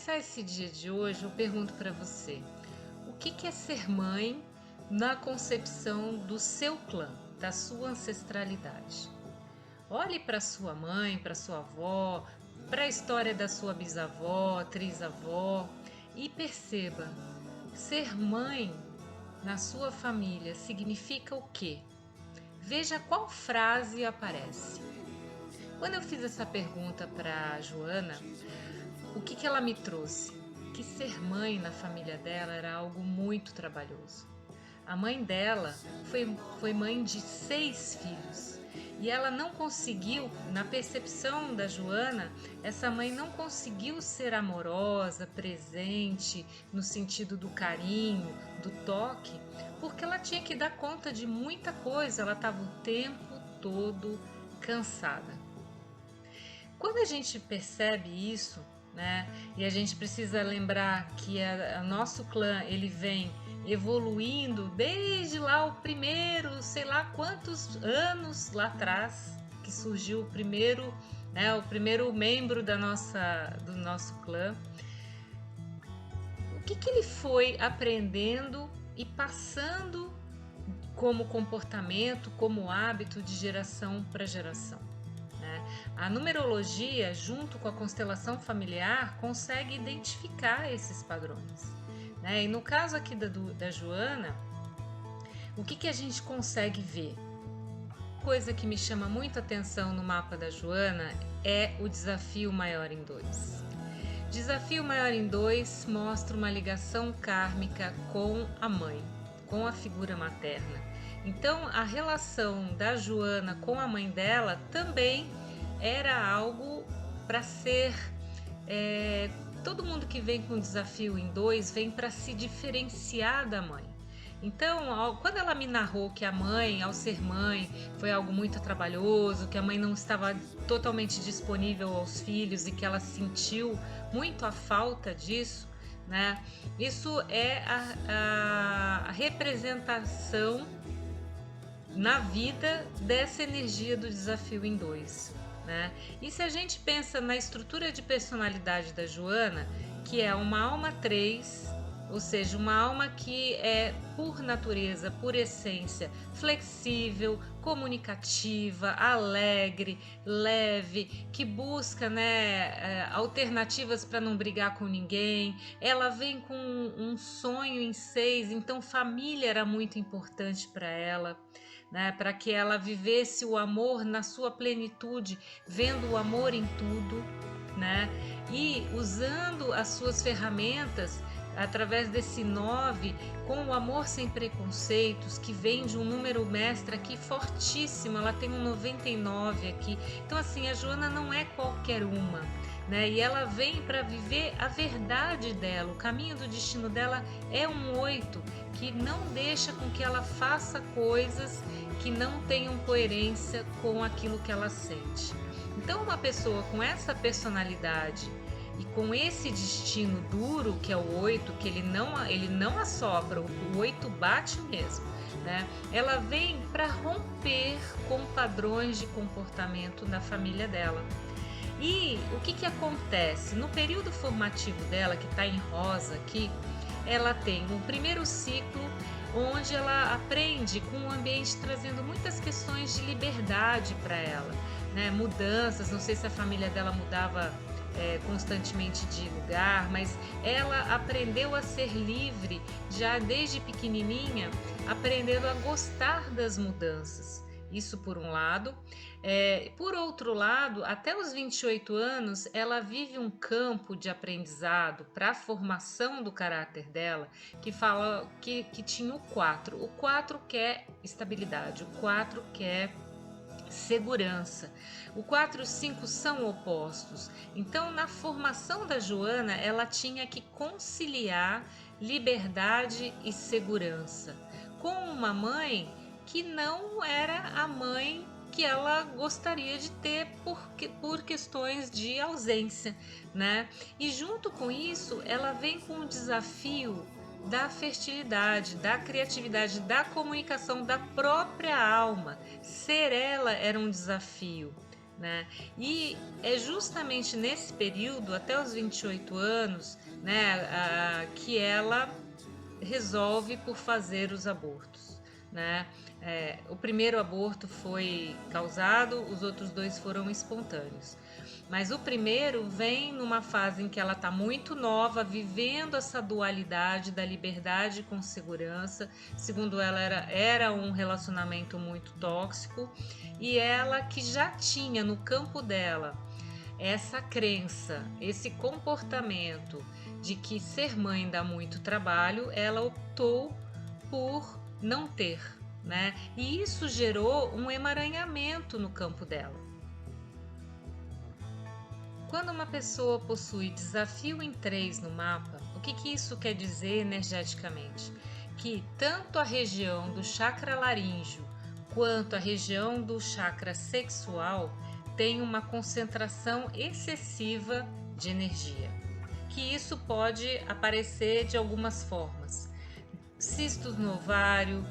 começar esse dia de hoje, eu pergunto para você: o que é ser mãe na concepção do seu clã, da sua ancestralidade? Olhe para sua mãe, para sua avó, para a história da sua bisavó, trisavó e perceba: ser mãe na sua família significa o quê? Veja qual frase aparece. Quando eu fiz essa pergunta para a Joana, o que ela me trouxe? Que ser mãe na família dela era algo muito trabalhoso. A mãe dela foi mãe de 6 filhos e ela não conseguiu, na percepção da Joana, essa mãe não conseguiu ser amorosa, presente, no sentido do carinho, do toque, porque ela tinha que dar conta de muita coisa, ela estava o tempo todo cansada. Quando a gente percebe isso, né, e a gente precisa lembrar que o nosso clã ele vem evoluindo desde lá o primeiro, sei lá quantos anos lá atrás que surgiu o primeiro, né, o primeiro membro do nosso clã. O que ele foi aprendendo e passando como comportamento, como hábito de geração para geração? A numerologia, junto com a constelação familiar, consegue identificar esses padrões. E no caso aqui da Joana, o que a gente consegue ver? Coisa que me chama muito atenção no mapa da Joana é o desafio maior em 2. Desafio maior em 2 mostra uma ligação kármica com a mãe, com a figura materna. Então, a relação da Joana com a mãe dela também era algo para ser... todo mundo que vem com desafio em 2 vem para se diferenciar da mãe. Então, quando ela me narrou que a mãe, ao ser mãe, foi algo muito trabalhoso, que a mãe não estava totalmente disponível aos filhos e que ela sentiu muito a falta disso, né? Isso é a representação na vida dessa energia do desafio em 2. Né? E se a gente pensa na estrutura de personalidade da Joana, que é uma alma 3, ou seja, uma alma que é por natureza, por essência, flexível, comunicativa, alegre, leve, que busca, né, alternativas para não brigar com ninguém. Ela vem com um sonho em 6, então família era muito importante para ela. Né, para que ela vivesse o amor na sua plenitude, vendo o amor em tudo, né, e usando as suas ferramentas através desse 9, com o amor sem preconceitos, que vem de um número mestre aqui fortíssimo, ela tem um 99 aqui. Então assim, a Joana não é qualquer uma, né? E ela vem para viver a verdade dela, o caminho do destino dela é um 8, que não deixa com que ela faça coisas que não tenham coerência com aquilo que ela sente. Então, uma pessoa com essa personalidade e com esse destino duro, que é o 8, que ele não assopra, o 8 bate mesmo, né? Ela vem para romper com padrões de comportamento na família dela. E o que acontece? No período formativo dela, que está em rosa aqui, ela tem um primeiro ciclo onde ela aprende com o ambiente trazendo muitas questões de liberdade para ela, né? Mudanças, não sei se a família dela mudava constantemente de lugar, mas ela aprendeu a ser livre já desde pequenininha, aprendendo a gostar das mudanças. Isso por um lado. Por outro lado, até os 28 anos, ela vive um campo de aprendizado para a formação do caráter dela, que fala que tinha o 4. O 4 quer estabilidade, o 4 quer segurança. O 4 e o 5 são opostos. Então, na formação da Joana, ela tinha que conciliar liberdade e segurança com uma mãe que não era a mãe que ela gostaria de ter por questões de ausência, né? E junto com isso, ela vem com o desafio da fertilidade, da criatividade, da comunicação da própria alma. Ser ela era um desafio, né? E é justamente nesse período, até os 28 anos, né, que ela resolve por fazer os abortos, né? O primeiro aborto foi causado, os outros 2 foram espontâneos. Mas o primeiro vem numa fase em que ela está muito nova, vivendo essa dualidade da liberdade com segurança. Segundo ela, era um relacionamento muito tóxico, e ela que já tinha no campo dela essa crença, esse comportamento de que ser mãe dá muito trabalho, ela optou por não ter, né? E isso gerou um emaranhamento no campo dela. Quando uma pessoa possui desafio em 3 no mapa, o que isso quer dizer energeticamente? Que tanto a região do chakra laríngeo quanto a região do chakra sexual tem uma concentração excessiva de energia. Que isso pode aparecer de algumas formas: cistos no ovário,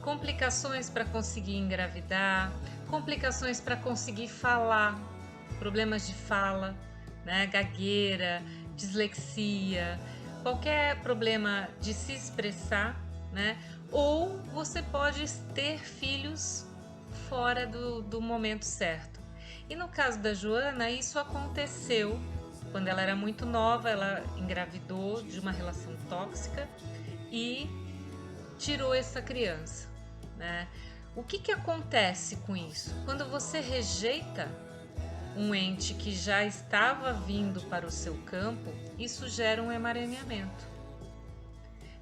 complicações para conseguir engravidar, complicações para conseguir falar, problemas de fala, né, gagueira, dislexia, qualquer problema de se expressar, né? Ou você pode ter filhos fora do momento certo. E no caso da Joana, isso aconteceu quando ela era muito nova. Ela engravidou de uma relação tóxica e tirou essa criança, né? O que acontece com isso? Quando você rejeita um ente que já estava vindo para o seu campo, isso gera um emaranhamento.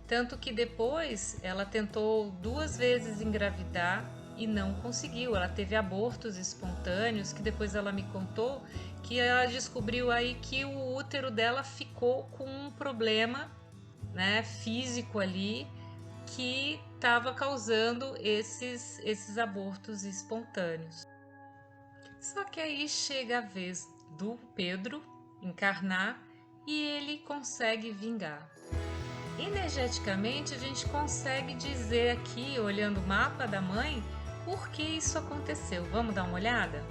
Tanto que depois ela tentou 2 vezes engravidar e não conseguiu. Ela teve abortos espontâneos, que depois ela me contou que ela descobriu aí que o útero dela ficou com um problema, né, físico ali, que estava causando esses abortos espontâneos. Só que aí chega a vez do Pedro encarnar e ele consegue vingar. Energeticamente, a gente consegue dizer aqui, olhando o mapa da mãe, por que isso aconteceu. Vamos dar uma olhada?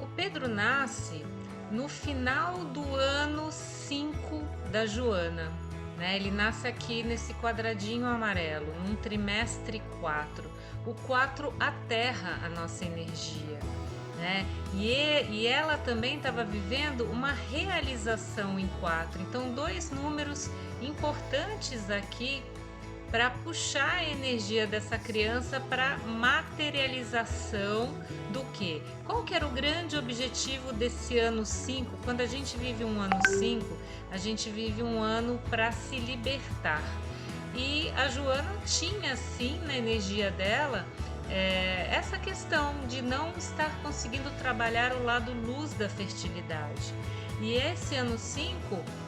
O Pedro nasce no final do ano 5 da Joana, né? Ele nasce aqui nesse quadradinho amarelo, num trimestre 4. O 4 aterra a nossa energia, né? E ela também estava vivendo uma realização em 4. Então, 2 números importantes aqui para puxar a energia dessa criança para materialização do quê? Qual que era o grande objetivo desse ano 5? Quando a gente vive um ano 5, a gente vive um ano para se libertar. E a Joana tinha sim na energia dela essa questão de não estar conseguindo trabalhar o lado luz da fertilidade. E esse ano 5,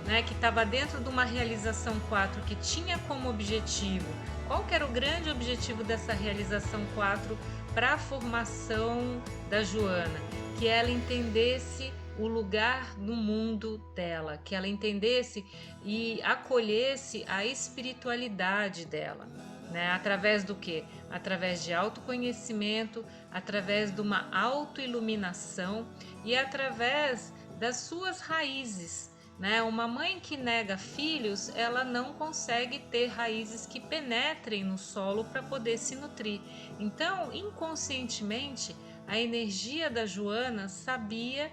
né, que estava dentro de uma realização 4 que tinha como objetivo, qual que era o grande objetivo dessa realização 4 para a formação da Joana? Que ela entendesse o lugar no mundo dela, que ela entendesse e acolhesse a espiritualidade dela, né? Através do quê? Através de autoconhecimento, através de uma autoiluminação e através das suas raízes, né? Uma mãe que nega filhos, ela não consegue ter raízes que penetrem no solo para poder se nutrir. Então, inconscientemente, a energia da Joana sabia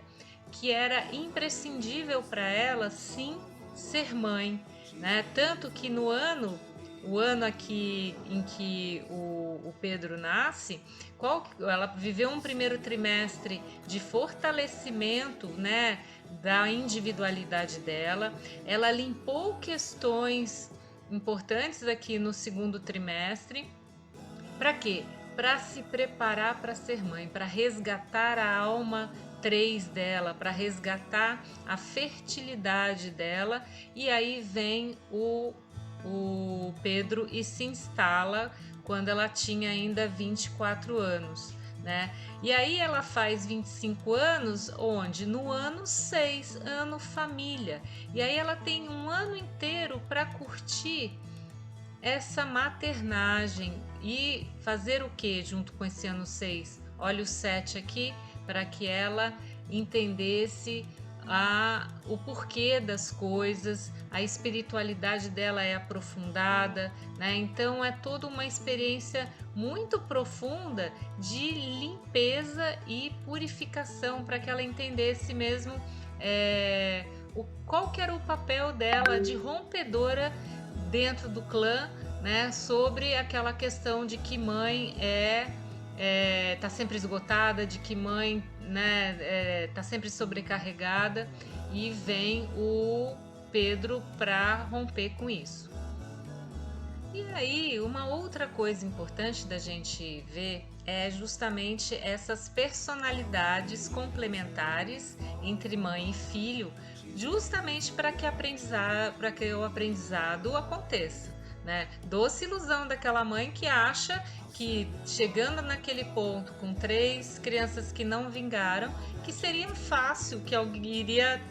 que era imprescindível para ela, sim, ser mãe, né? Tanto que o ano aqui em que o Pedro nasce, ela viveu um primeiro trimestre de fortalecimento, né, da individualidade dela. Ela limpou questões importantes aqui no segundo trimestre. Para quê? Para se preparar para ser mãe, para resgatar a alma 3 dela, para resgatar a fertilidade dela. E aí vem o Pedro e se instala quando ela tinha ainda 24 anos, né? E aí ela faz 25 anos, onde? No ano 6, ano família. E aí ela tem um ano inteiro para curtir essa maternagem e fazer o que junto com esse ano 6? Olha o 7 aqui, para que ela entendesse o porquê das coisas, a espiritualidade dela é aprofundada, né? Então é toda uma experiência muito profunda de limpeza e purificação para que ela entendesse mesmo qual que era o papel dela de rompedora dentro do clã, né? Sobre aquela questão de que mãe tá sempre esgotada, de que mãe, né, tá sempre sobrecarregada, e vem o Pedro para romper com isso. E aí, uma outra coisa importante da gente ver é justamente essas personalidades complementares entre mãe e filho, justamente para que o aprendizado aconteça, né? Doce ilusão daquela mãe que acha que chegando naquele ponto com 3 crianças que não vingaram, que seria fácil, que alguém iria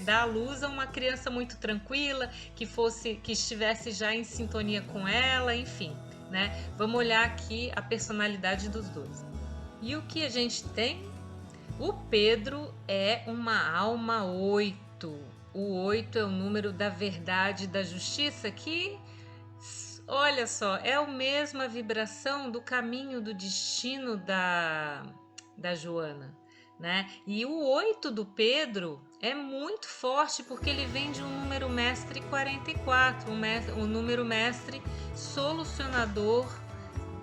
dar à luz a uma criança muito tranquila, que estivesse já em sintonia com ela, enfim, né? Vamos olhar aqui a personalidade dos dois. E o que a gente tem? O Pedro é uma alma 8. O 8 é o número da verdade e da justiça, que, olha só, é a mesma vibração do caminho do destino da Joana, né? E o 8 do Pedro é muito forte porque ele vem de um número mestre 44, um número mestre solucionador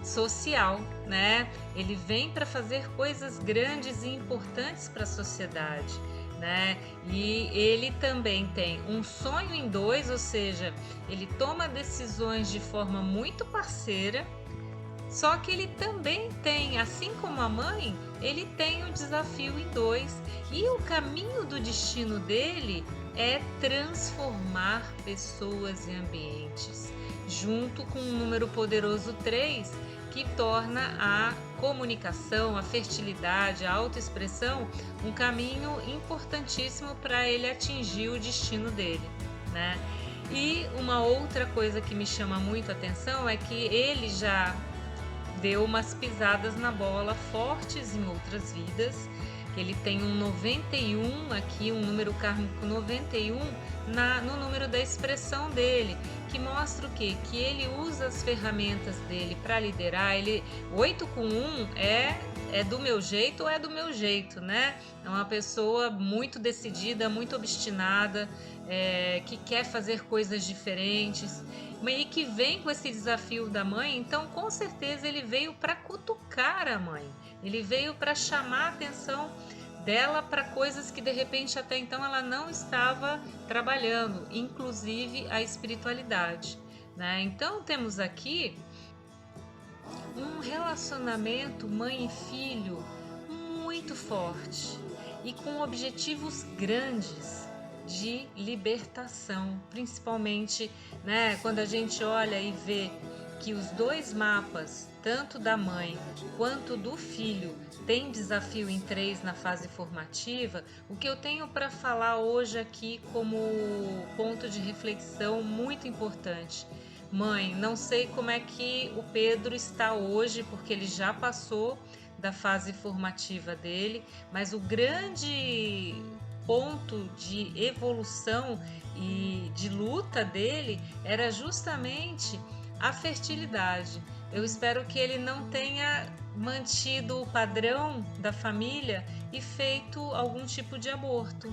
social, né? Ele vem para fazer coisas grandes e importantes para a sociedade, né? E ele também tem um sonho em 2, ou seja, ele toma decisões de forma muito parceira, só que ele também tem, assim como a mãe, ele tem o desafio em 2, e o caminho do destino dele é transformar pessoas e ambientes, junto com o número poderoso 3, que torna a comunicação, a fertilidade, a autoexpressão um caminho importantíssimo para ele atingir o destino dele, né? E uma outra coisa que me chama muito a atenção é que ele já deu umas pisadas na bola fortes em outras vidas. Ele tem um 91 aqui, um número kármico 91 no número da expressão dele, que mostra o quê? Que ele usa as ferramentas dele para liderar. 8 com 1 é do meu jeito ou é do meu jeito, né? É uma pessoa muito decidida, muito obstinada, que quer fazer coisas diferentes, e que vem com esse desafio da mãe. Então, com certeza, ele veio para cutucar a mãe, ele veio para chamar a atenção dela para coisas que de repente até então ela não estava trabalhando, inclusive a espiritualidade, né? Então temos aqui um relacionamento mãe e filho muito forte e com objetivos grandes de libertação, principalmente, né, quando a gente olha e vê que os 2 mapas, tanto da mãe quanto do filho, tem desafio em 3 na fase formativa. O que eu tenho para falar hoje aqui como ponto de reflexão muito importante: mãe, não sei como é que o Pedro está hoje, porque ele já passou da fase formativa dele, mas o grande ponto de evolução e de luta dele era justamente a fertilidade. Eu espero que ele não tenha mantido o padrão da família e feito algum tipo de aborto,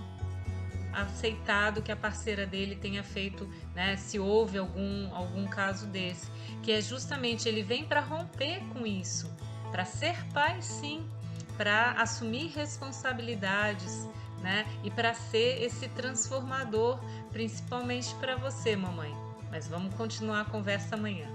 aceitado que a parceira dele tenha feito, né, se houve algum caso desse, que é justamente ele vem para romper com isso, para ser pai, sim, para assumir responsabilidades, né, e para ser esse transformador, principalmente para você, mamãe. Mas vamos continuar a conversa amanhã.